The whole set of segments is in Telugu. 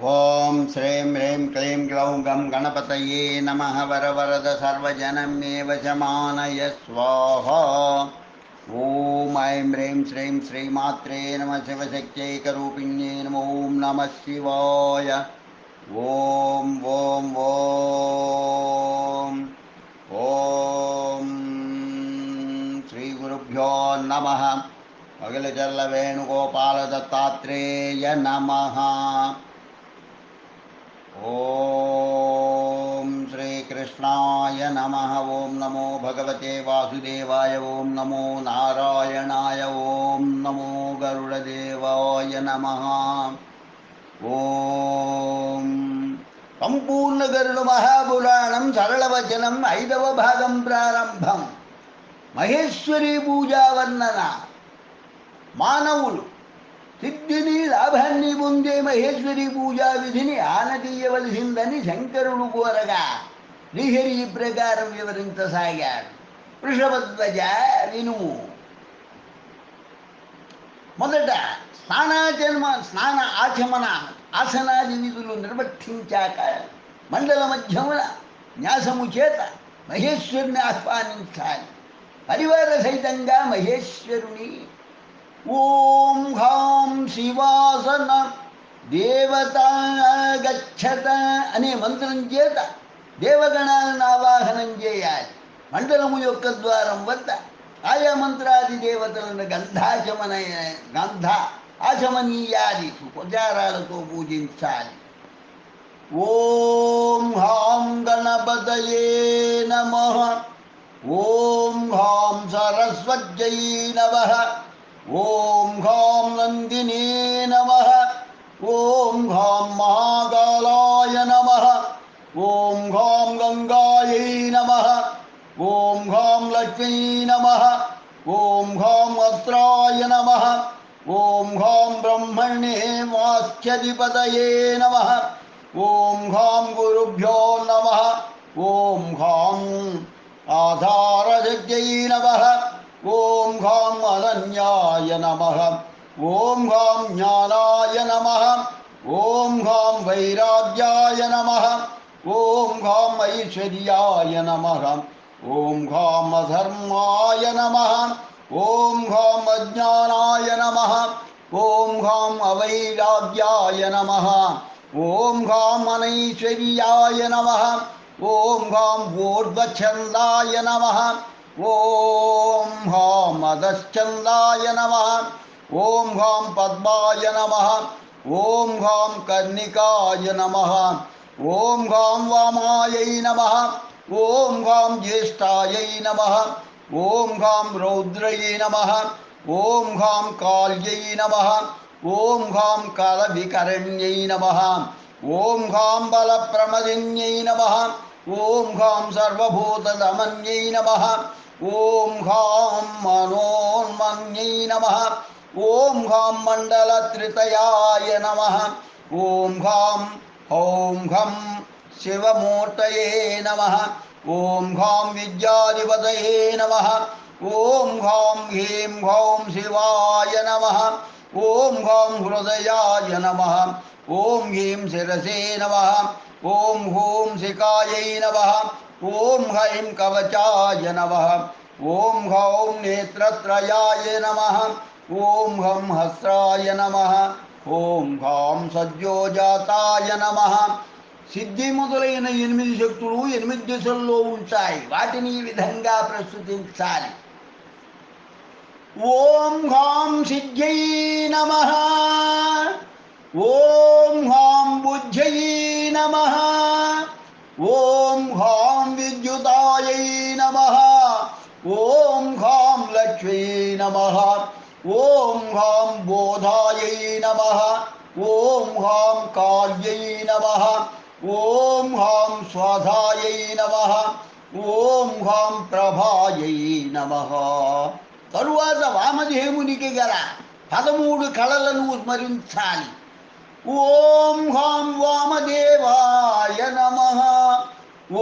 ఓం శ్రీం హ్రీం క్లీం గ్లౌం గం గణపతయే నమః వరవరద సర్వజనమేవ శమానయ స్వాహా. ఓం ఐం హ్రీం శ్రీం శ్రీమాత్రే నమః శివశక్త్యైకరూపిణ్యే నమో ఓం నమః శివాయ. ఓం ఓం ఓం ఓం శ్రీ గురుభ్యో నమః. అఖిలచల్ల వేణుగోపాల దత్తాత్రేయ నమః. ఓం శ్రీకృష్ణాయ నమః. ఓం నమో భగవతే వాసుదేవాయ. ఓం నమో నారాయణాయ. ఓం నమో గరుడదేవాయ నమః. ఓం సంపూర్ణ గరుడ మహాపురాణం సరళవచనం 5వ భాగం ప్రారంభం. మహేశ్వరి పూజా వర్ణన. మానవులు సిద్ధిని లాభాన్ని పొందే మహేశ్వరి పూజా విధిని ఆనతీయవలసిందని శంకరుడు కోరగా శ్రీహరి ఈ ప్రకారం వివరించసాగాడు. వృషభధ్వజ వినుము. మొదట స్నాన ఆచమన ఆసనాది విధులు నిర్వర్తించాక మండల మధ్యమున న్యాసము చేత మహేశ్వరుని ఆహ్వానించాలి. పరివార సహితంగా మహేశ్వరుని ఓం ఘాం శివాసన దేవత గచ్చత అనే మంత్రం చేత దేవగణాలను ఆవాహనం చేయాలి. మండలము యొక్క ద్వారం వద్ద ఆయా మంత్రాది దేవతలను ఆచమనీయాది ఉపచారాలతో పూజించాలి. ఓం హాం గణపతయే నమః. ఓం హాం సరస్వత్యై నమః. ఓం ఘాం నందినే నమః. ఓం ఘాం మహాకాలాయ నమః. ఓం ఘాం గంగాయై నమః. ఓం ఘాం లక్ష్మీ నమః. ఓం ఘాం అస్త్రాయ నమః. ఓం ఘాం బ్రహ్మణే వాక్యధిపతయే నమః. ఓం ఘాం గురుభ్యో నమః. ఓం ఘాం ఆధారశక్త్యై నమః. ఓం ఘాం అనన్యాయ నమః. ఓం ఘాం జ్ఞానాయ నమః. ఓం ఘాం వైరాగ్యాయ నమః. ఓం ఘాం ఐశ్వర్యాయ నమః. ఓం ఘాం అధర్మాయ నమః. ఓం ఘాం అజ్ఞానాయ నమః. ఓం ఘాం అవైరాగ్యాయ నమః. ఓం ఘాం అనైశ్వర్యాయ నమః. ఓం ఘాం ఊర్ధ్వఛందాయ నమః. ఓం హాం అధశ్చందాయ నమః. ఓం హాం పద్మాయ నమః. ఓం హాం కర్ణికాయ నమః. ఓం హాం వామాయై నమః. ఓం హాం జ్యేష్ఠాయై నమః. ఓం హాం రౌద్రయై నమః. ఓం హాం కాళ్యై నమః. ఓం హాం కాలవికరణ్యై నమః. ఓం హాం బలప్రమదిన్యై నమః. ఓం హాం సర్వభూతదమన్యై నమః. ఓం ఘాం మనోన్మన్యై నమః. ఓం ఘాం మండలత్రితయాయ నమః. ఓం ఘాం హౌం ఘం శివమూర్తయే నమః. ఓం ఘాం విద్యాధిపతయే నమః. ఓం ఘాం హ్రీం ఘౌం శివాయ నమః. ఓం ఘాం హృదయాయ నమః. ఓం హ్రీం శిరసే నమః. ఓం హూం శిఖాయై నమః. ఓం హ్రైం కవచాయ నమః. ఓం ఘౌం నేత్రత్రయాయ నమః. ఓం హం హస్రాయ నమః. ఓం ఘాం సద్యోజాతాయ నమః. సిద్ధి మొదలైన 8 శక్తులు 8 దిశల్లో ఉంటాయి. వాటిని ఈ విధంగా ప్రస్తుతించాలి. ఓం ఘాం సిద్ధ్యై నమః. ఓం హాం బుద్ధ్యై నమః. ఓం హాం విద్యుతాయై నమః. ఓం హాం లక్ష్మీ నమః. ఓం హాం బోధాయై నమః. ఓం హాం కాళ్యై నమః. ఓం హాం స్వాధాయై నమః. ఓం హాం ప్రభాయై నమః. తరువాత వామదేవునికి గల 13 కళలను స్మరించాలి. ఓం హాం వామదేవాయ నమః.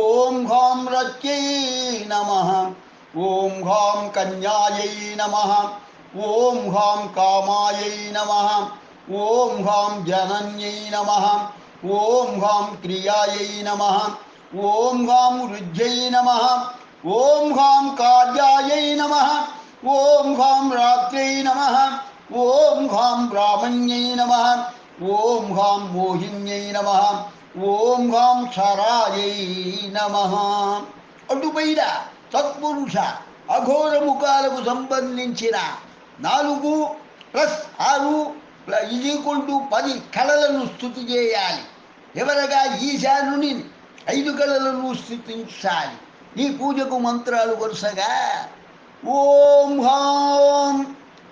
ఓం హాం రత్యై నమః. ఓం హాం కన్యాయై నమః. ఓం హాం కామాయై నమః. ఓం హాం జనన్యై నమః. ఓం హ్రాం క్రియాయై నమః ఓం హ్రాం రుజ్యై నమః ఓం హ్రాం కార్యాయై నమః ఓం హ్రాం రాత్ర్యై నమః ఓం హ్రాం బ్రాహ్మణ్యై నమః ఓం హ్రాం మోహిన్యై నమః ఓం హ్రాం క్షరాయై నమః. అటుపైన సత్పురుష అఘోర ముఖాలకు సంబంధించిన 4+6=10 కళలను స్తుతి చేయాలి. ఎవరగా ఈశానుని 5 కళలను స్తుతించాలి. ఈ పూజకు మంత్రాలు వరుసగా ఓం హ్రాం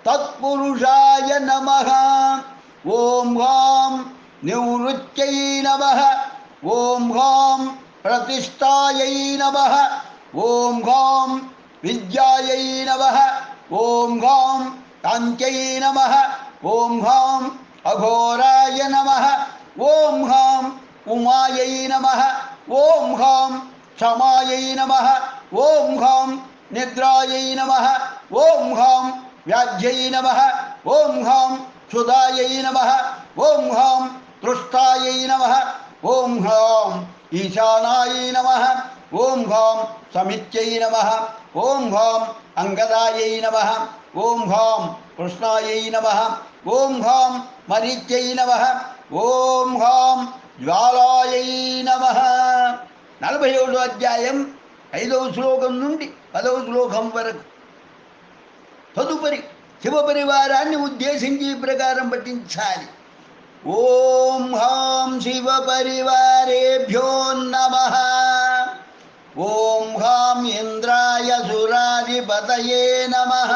తత్పురుషాయ నమః ఓం హ్రాం నివృత్యై నమః ఓం హ్రాం ప్రతిష్టాయై నమః ఓం హ్రాం విద్యాయై నమః ఓం హ్రాం కాంత్యై నమః ఓం హ్రాం అఘోరాయ నమః ఓం హ్రాం ఉమాయై నమః ఓం హ్రాం క్షమాయై నమః ఓం హ్రాం నిద్రాయై నమః ఓం హ్రాం వ్యాధ్యై నమః ఓం హ్రాం క్షుదాయై నమః ఓం హ్రాం తృష్టాయై నమః ఓం హ్రాం ఈశానాయై నమః ఓం హ్రాం సమిత్యై నమః ఓం హ్రాం అంగదాయై నమః ఓం హ్రాం కృష్ణాయై నమః ఓం హ్రాం మరీత్యై నమః ఓం హ్రాం జ్వాలాయై నమః. 47వ అధ్యాయం 5వ శ్లోకం నుండి 10వ శ్లోకం వరకు. తదుపరి శివ పరివారాన్ని ఉద్దేశించి ఈ ప్రకారం పఠించాలి. ఓం హ్రాం శివ పరివారేభ్యో నమః ఓం హ్రాం ఇంద్రాయ సురాధిపతయే నమః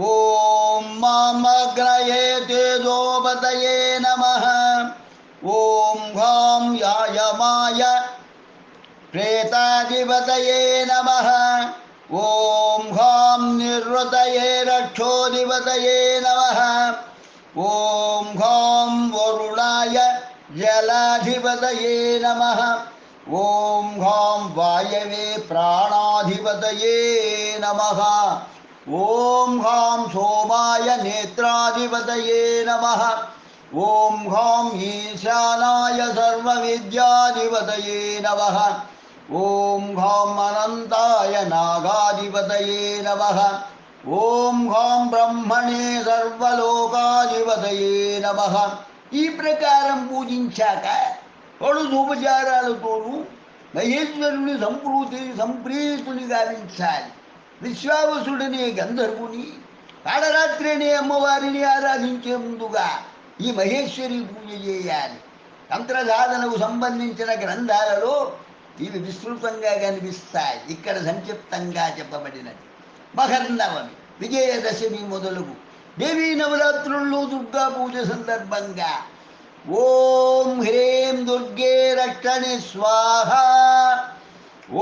ఓం మామగ్రయే తేజోపతయే నమః ఓం హ్రాం యాయమాయ ప్రేతాధిపతయే నమః ఓం హ్రాం నిర్వృతయే రక్షోధిపతయే నమః ఓం హ్రాం వరుణాయ జలాధిపతయే నమః ఓం హ్రాం వాయవే ప్రాణాధిపతయే నమః ఓం హ్రాం సోమాయ నేత్రాధిపతయే నమః ఓం హ్రాం ఈశానాయ సర్వవిద్యాధిపతయే నమః ఓం హ్రాం అనంతాయ నాగాధిపతయే నమః ఓం హ్రాం బ్రహ్మణే సర్వలోకాధిపతయే నమః. ఈ ప్రకారం పూజించాక ఉపచారాలతోనూ మహేశ్వరుని సంప్రీతుని గావించాలి. విశ్వావసుడనే గంధర్వుని కాళరాత్రి అనే అమ్మవారిని ఆరాధించే ముందుగా ఈ మహేశ్వరి పూజ చేయాలి. తంత్రసాధనకు సంబంధించిన గ్రంథాలలో ఇవి విస్తృతంగా కనిపిస్తాయి. ఇక్కడ సంక్షిప్తంగా చెప్పబడినది. మహర్నవమి, విజయదశమి మొదలుగు దేవీ నవరాత్రుల్లో దుర్గా పూజ సందర్భంగా ఓం హ్రీం దుర్గే రక్షణి స్వాహ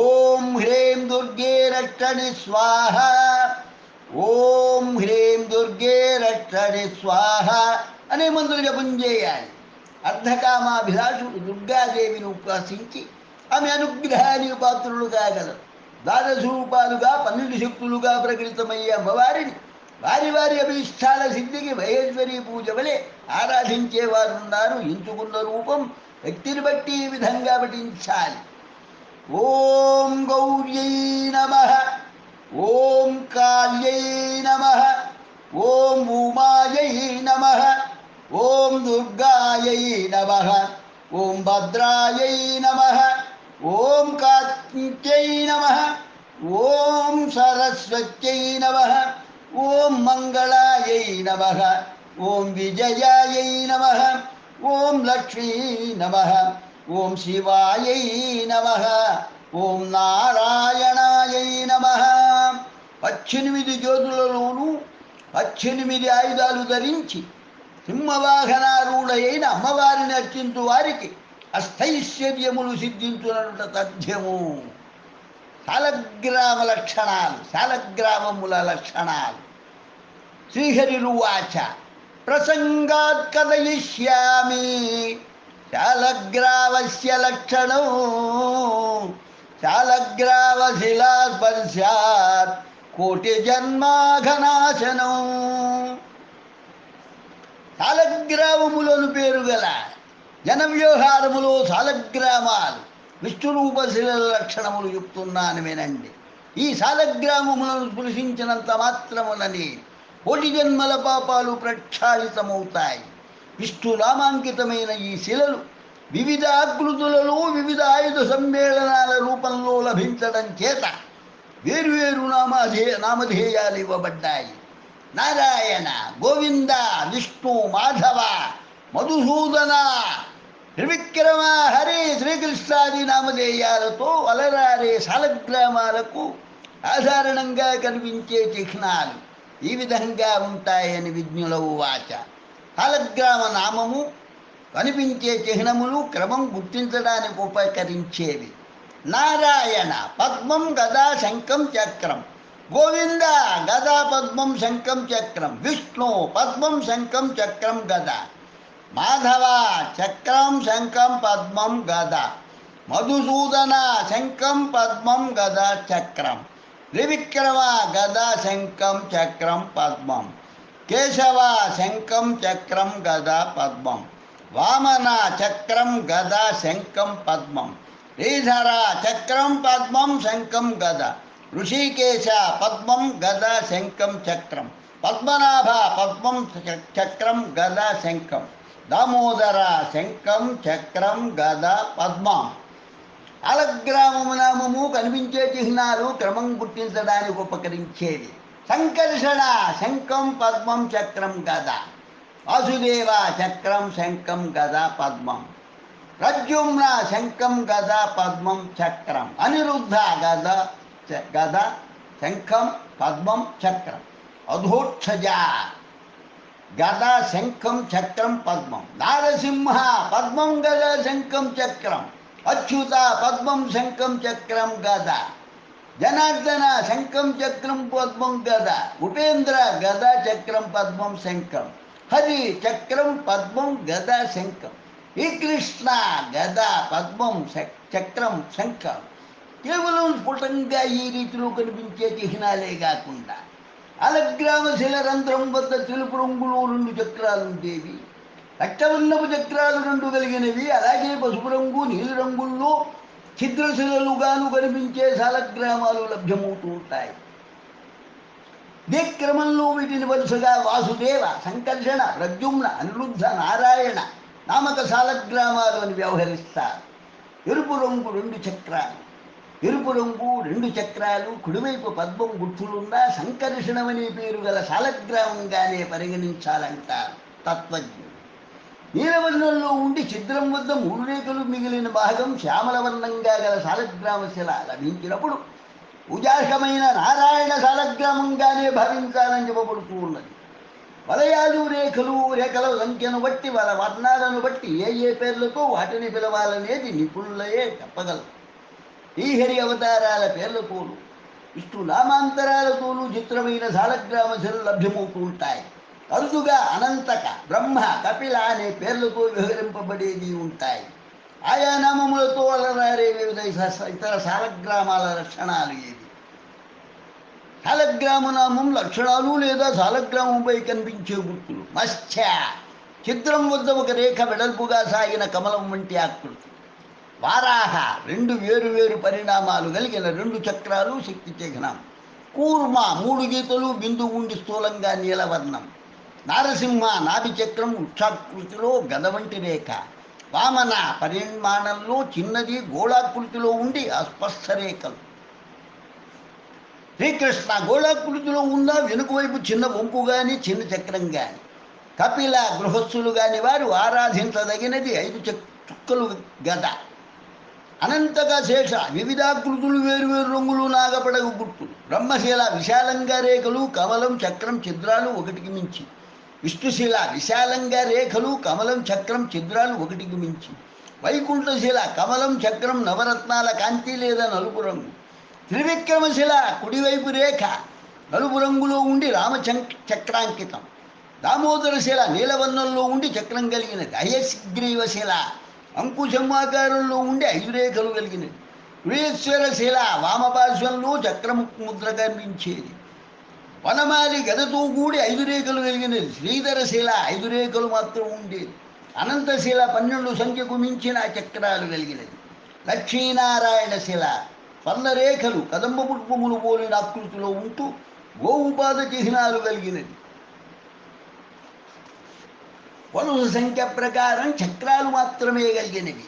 ఓం హ్రీం దుర్గే రక్షణి స్వాహ ఓం హ్రీం దుర్గే రక్షణి స్వాహ అనే మంత్రులు జపం చేయాలి. అర్ధకామాభిలాషుడు దుర్గాదేవిని ఉపాసించి ఆమె అనుగ్రహానికి పాత్రులు కాగలరు. 12 రూపాలుగా 12 శక్తులుగా ప్రకటితమయ్యే అమ్మవారిని వారి వారి అభీష్టాల సిద్ధికి మహేశ్వరి పూజ వలె ఆరాధించేవారు ఉన్నారు. ఎంచుకున్న రూపం వ్యక్తిని బట్టి ఈ విధంగా పఠించాలి. ఓం గౌర్యై నమః ఓం కాళ్యై నమః ఓం ఉమాయై నమః ఓం దుర్గాయై నమః ఓం భద్రాయై నమః ఓం కాంత్యై నమః ఓం సరస్వత్యై నమః ఓం మంగళాయై నమః ఓం విజయాయై నమః ఓం లక్ష్మీ నమః ఓం శివాయై నమః ఓం నారాయణాయై నమః. 18 జ్యోతులలోనూ 18 ఆయుధాలు ధరించి సింహవాహనారూఢయైన అమ్మవారిని అర్చించు వారికి అష్టైశ్వర్యములు సిద్ధించునట తథ్యము. శాలగ్రామముల లక్షణాలు. శ్రీహరిరువాచ ప్రసంగాత్ కథయిష్యామి శాలగ్రావస్య లక్షణం శాలగ్రావశిలాస్పర్శాత్ కోటి జన్మాఘనాశనం. శాలగ్రావములను పేరు గల జన వ్యవహారములో సాలగ్రామాలు విష్ణురూప శిలల లక్షణములు చెప్తున్నాను వినండి. ఈ సాలగ్రామములను స్పృశించినంత మాత్రమునని కోటి జన్మల పాపాలు ప్రక్షాళితమవుతాయి. విష్ణునామాంకితమైన ఈ శిలలు వివిధ ఆకృతులలో వివిధ ఆయుధ సమ్మేళనాల రూపంలో లభించడం చేత వేరువేరు నామధేయాలు ఇవ్వబడ్డాయి. నారాయణ, గోవింద, విష్ణు, మాధవ, మధుసూదన, త్రివిక్రమ, హరి, శ్రీకృష్ణాది నామధేయాలతో అలరారే సాలగ్రామాలకు సాధారణంగా కనిపించే చిహ్నాలు ఈ విధంగా ఉంటాయని విజ్ఞుల వాచ. సాలగ్రామ నామము కనిపించే చిహ్నములు క్రమం గుర్తించడానికి ఉపకరించేవి. నారాయణ పద్మం, గదా, శంఖం, చక్రం. గోవింద గదా, పద్మం, శంఖం, చక్రం. విష్ణు పద్మం, శంఖం, చక్రం, గద. మాధవ చక్రం, శంఖం, పద్మం, గద. మధుసూదన శంఖం, పద్మం, గద, చక్రం. త్రివిక్రమ గదా, శంఖం, చక్రం, పద్మం. కేశవ శంఖం, చక్రం, గద, పద్మం. వామన చక్రం, గద, శంఖం, పద్మం. శ్రీధర చక్రం, పద్మం, శంఖం, గద. ఋషికేశ పద్మం, గద, శంఖం, చక్రం. పద్మనాభ పద్మం, చక్రం, గద, శంఖం. దామోదర శంఖం, చక్రం, గద, పద్మం. సాలగ్రామము నామము కనిపించే చిహ్నాలు క్రమం గుర్తించడానికి ఉపకరించేవి. సంకర్షణ శంఖం, పద్మం, చక్రం, గద. వాసుదేవ చక్రం, శంఖం, గద, పద్మం. ప్రద్యుమ్న శంఖం, గద, పద్మం, చక్రం. అనిరుద్ధ గద, శంఖం, పద్మం, చక్రం. అధోక్షజ గద, శంఖం, చక్రం, పద్మం. నారసింహ పద్మం, గద, శంఖం, చక్రం. అచ్యుత పద్మం, శంఖం, చక్రం, గద. జనార్దన శంఖం, చక్రం, పద్మం, గద. ఉపేంద్ర గద, చక్రం, పద్మం, శంఖం. హరి చక్రం, పద్మం, గద, శంఖం. శ్రీకృష్ణ గద, పద్మం, చక్రం, శంఖం. కేవలం స్ఫుటంగా ఈ రీతిలో కనిపించే చిహ్నాలే కాకుండా సాలగ్రామ శిల రంధ్రం వద్ద తెలుపు రంగులో 2 చక్రాలు ఉండేవి. రక్తవర్ణపు చక్రాలు 2 కలిగినవి. అలాగే పసుపు రంగు, నీలి రంగుల్లో ఛిద్రశిలలుగాను కనిపించే సాలగ్రామాలు లభ్యమవుతూ ఉంటాయి. ఇదే క్రమంలో వీటిని వరుసగా వాసుదేవ, సంకర్షణ, ప్రద్యుమ్న, అనిరుద్ధ, నారాయణ నామక సాలగ్రామాలు అని వ్యవహరిస్తారు. ఎరుపు రంగు 2 చక్రాలు. ఎరుపు రంగు 2 చక్రాలు కుడివైపు పద్మం గుర్తులున్నా సంకర్షణమనే పేరు గల సాలగ్రామంగానే పరిగణించాలంటారు తత్వజ్ఞులు. నీలవర్ణంలో ఉండి ఛిద్రం వద్ద 3 రేఖలు మిగిలిన భాగం శ్యామలవర్ణంగా గల సాలగ్రామ శిల లభించినప్పుడు పూజార్హమైన నారాయణ సాలగ్రామంగానే భావించాలని చెప్పబడుతూ ఉన్నది. వలయాలు రేఖల సంఖ్యను బట్టి వాళ్ళ వర్ణాలను బట్టి ఏ పేర్లతో వాటిని పిలవాలనేది నిపుణులయే చెప్పగలరు. శ్రీహరి అవతారాల పేర్లతోనూ విష్ణు నామాంతరాలతోనూ చిత్రమైన సాలగ్రామ శిలలు లభ్యమవుతూ ఉంటాయి. అరుదుగా అనంతక, బ్రహ్మ, కపిల అనే పేర్లతో వ్యవహరింపబడేవి ఉంటాయి. ఆయా నామములతో అలరారే వివిధ ఇతర సాలగ్రామాల లక్షణాలు ఏవి? సాలగ్రామ నామం లక్షణాలు లేదా సాలగ్రామంపై కనిపించే గుర్తులు. మత్స్య చిత్రం వద్ద ఒక రేఖ వెడల్పుగా సాగిన కమలం వంటి ఆకృతి. వారాహ 2 వేరు పరిణామాలు కలిగిన 2 చక్రాలు శక్తి చిహ్నం. కూర్మ 3 గీతలు, బిందువు ఉండి స్థూలంగా నీలవర్ణం. నారసింహ నాభి చక్రం వృక్షాకృతిలో గద వంటి రేఖ. వామన పరిమాణంలో చిన్నది, గోళాకృతిలో ఉండి అస్పష్ట రేఖలు. శ్రీకృష్ణ గోళాకృతిలో ఉన్న వెనుక వైపు చిన్న వంపు కానీ చిన్న చక్రం కానీ. కపిల గృహస్థులు కాని వారు ఆరాధించదగినది 5 చుక్కలు గద. అనంతగా శేష వివిధాకృతులు వేరువేరు రంగులు నాగపడగు గుర్తులు. బ్రహ్మశిల విశాలంగా రేఖలు, కమలం, చక్రం, ఛిద్రాలు 1కి మించి. విష్ణుశిల విశాలంగా రేఖలు, కమలం, చక్రం, ఛిద్రాలు 1కి మించి. వైకుంఠశిల కమలం, చక్రం, నవరత్నాల కాంతి లేదా నలుపు రంగు. త్రివిక్రమశిల కుడివైపు రేఖ నలుపు రంగులో ఉండి రామచక్రాంకితం. దామోదర శిల నీలవర్ణంలో ఉండి చక్రం కలిగినది. హయగ్రీవశిల అంకుశం ఆకారంలో ఉండి 5 రేఖలు కలిగినది. వృయేశ్వర శిల వామపార్శ్వంలో చక్రముద్ర కనిపించేది. వనమాలి గదతో కూడి 5 రేఖలు కలిగినది. శ్రీధర శిల 5 రేఖలు మాత్రం ఉండేది. అనంతశిల 12 సంఖ్యకు మించిన చక్రాలు కలిగినది. లక్ష్మీనారాయణ శిల స్వర్ణరేఖలు కదంబ పుష్పములు పోలిన ఆకృతిలో ఉంటూ గోవుపాద చిహ్నాలు కలిగినది. వరుస సంఖ్య ప్రకారం చక్రాలు మాత్రమే కలిగినవి.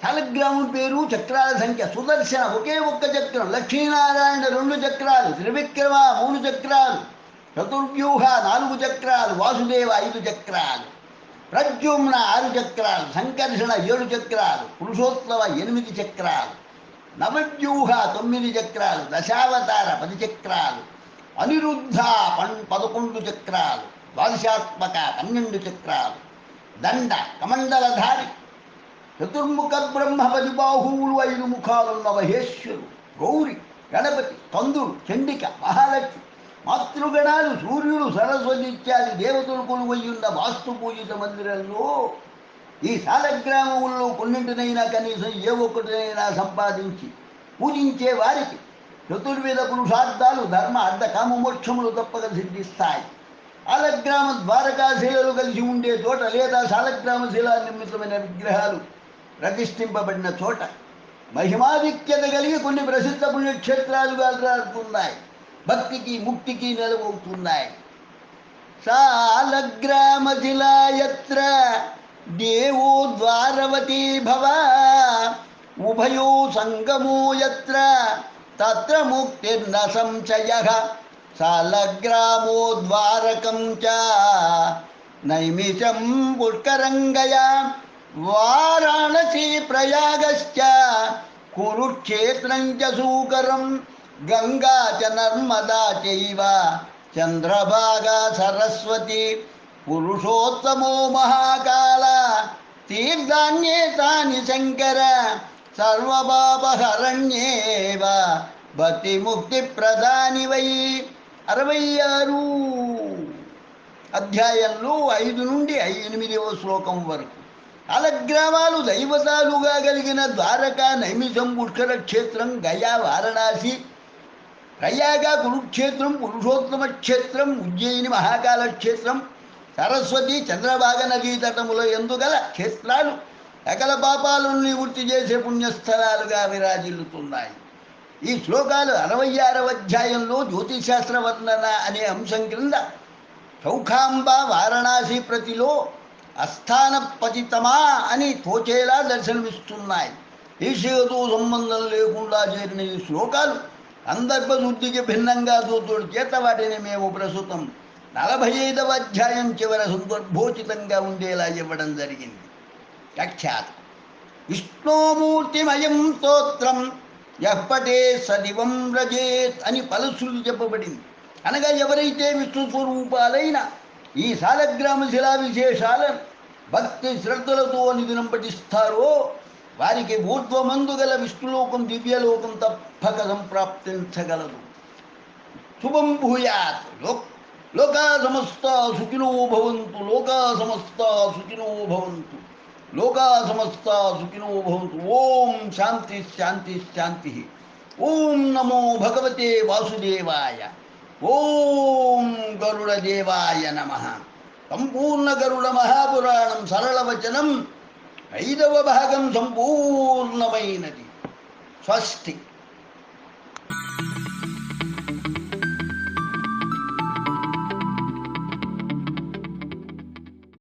శాలగ్రామం పేరు, చక్రాల సంఖ్య. సుదర్శన ఒకే ఒక్క చక్రం, లక్ష్మీనారాయణ 2 చక్రాలు, త్రివిక్రమ 3 చక్రాలు, చతుర్వ్యూహ 4 చక్రాలు, వాసుదేవ 5 చక్రాలు, ప్రద్యుమ్న 6 చక్రాలు, సంకర్షణ 7 చక్రాలు, పురుషోత్తమ 8 చక్రాలు, నవవ్యూహ 9 చక్రాలు, దశావతార 10 చక్రాలు, అనిరుద్ధ 11 చక్రాలు, ద్వాదశాత్మక 12 చక్రాలు, దండ కమండలధారి, చతుర్ముఖ బ్రహ్మ 10 బాహువులు 5 ముఖాలున్న మహేశ్వరుడు, గౌరి, గణపతి, కందులు, చండిక, మహాలక్ష్మి, మాతృగణాలు, సూర్యుడు, సరస్వతి ఇత్యాది దేవతలు కొలువయ్యున్న వాస్తు పూజిత మందిరంలో ఈ శాలగ్రామముల్లో కొన్నింటినైనా కనీసం ఏ ఒక్కటినైనా సంపాదించి పూజించే వారికి చతుర్వేద పురుషార్థాలు, ధర్మ, అర్థ, కామ, మోక్షములు తప్పక సిద్ధిస్తాయి. శాలగ్రామ ద్వారకాశిలలు కలిసి ఉండే చోట లేదా శాలగ్రామ శిలా నిర్మితమైన విగ్రహాలు ప్రతిష్ఠింపబడిన చోట మహిమాధిక్యత కలిగి కొన్ని ప్రసిద్ధ పుణ్యక్షేత్రాలుగా రాడుతున్నాయి. భక్తికి ముక్తికి నెలవవుతున్నాయి. శాలగ్రామ శిలాయత్ర దేవో ద్వారవతీ భవ ఉభయో సంగమో యత్ర తత్ర ముక్తిర్న సంశయః. శాలగ్రామో ద్వారకం చ నైమిషం పుష్కరంగయా వారాణసీ ప్రయాగశ్చ కురుక్షేత్రం చ సూకరం గంగా చ నర్మదా చైవ చంద్రభాగా సరస్వతి పురుషోత్తమో మహాకాల తీర్థాన్యేతాని శంకర సర్వపాపహరణ్యేవ భక్తి ముక్తి ప్రధాని వై. 66 అధ్యాయంలో 5 నుండి 8వ శ్లోకం వరకు శాలగ్రామాలు దైవతాలుగా కలిగిన ద్వారక, నైమిషం, పుష్కర క్షేత్రం, గయా, వారణాసి, ప్రయాగ, కురుక్షేత్రం, పురుషోత్తమ క్షేత్రం, ఉజ్జయిని, మహాకాల క్షేత్రం, సరస్వతి, చంద్రభాగ నదీ తటముల ఎందుగల క్షేత్రాలు సకల పాపాలను నివృత్తి చేసే పుణ్యస్థలాలుగా విరాజిల్లుతున్నాయి. ఈ శ్లోకాలు 66వ అధ్యాయంలో జ్యోతిశాస్త్ర వర్ణన అనే అంశం క్రింద చౌఖాంబ వారణాసి ప్రతిలో అస్థాన పతితమా అని తోచేలా దర్శనమిస్తున్నాయి. ఈశ్వరుతో సంబంధం లేకుండా చేరిన ఈ శ్లోకాలు సందర్భశుద్ధికి భిన్నంగా తోచోడు చేత వాటిని మేము ప్రస్తుతం 45వ అధ్యాయం చివర సందర్భోచితంగా ఉండేలా ఇవ్వడం జరిగింది. వ్యాఖ్యాత విష్ణోమూర్తిమయం స్తోత్రం యఃపటే సదివం రజేత్ అని పలుసులు చెప్పబడింది. అనగా ఎవరైతే విష్ణు స్వరూపాలైన ఈ శాలగ్రామ శిలా విశేషాలను భక్తి శ్రద్ధలతో అనుదినం పఠిస్తారో వారికి ఊర్ధ్వమందు గల విష్ణులోకం, దివ్యలోకం తప్పక సంప్రాప్తించగలదు. శుభం భూయాత్. లోకా సమస్త సుఖినో భవంతు. లోకా సమస్త సుఖినో భవంతు. లోకా సమస్త సుఖినో భవంతు. ఓం శాంతి శాంతి శాంతి. ఓం నమో భగవతే వాసుదేవాయ. ఓం గరుడదేవాయ నమః. సంపూర్ణ గరుడ మహాపురాణం సరళవచనం 5వ భాగం సంపూర్ణమైనది. స్వస్తి.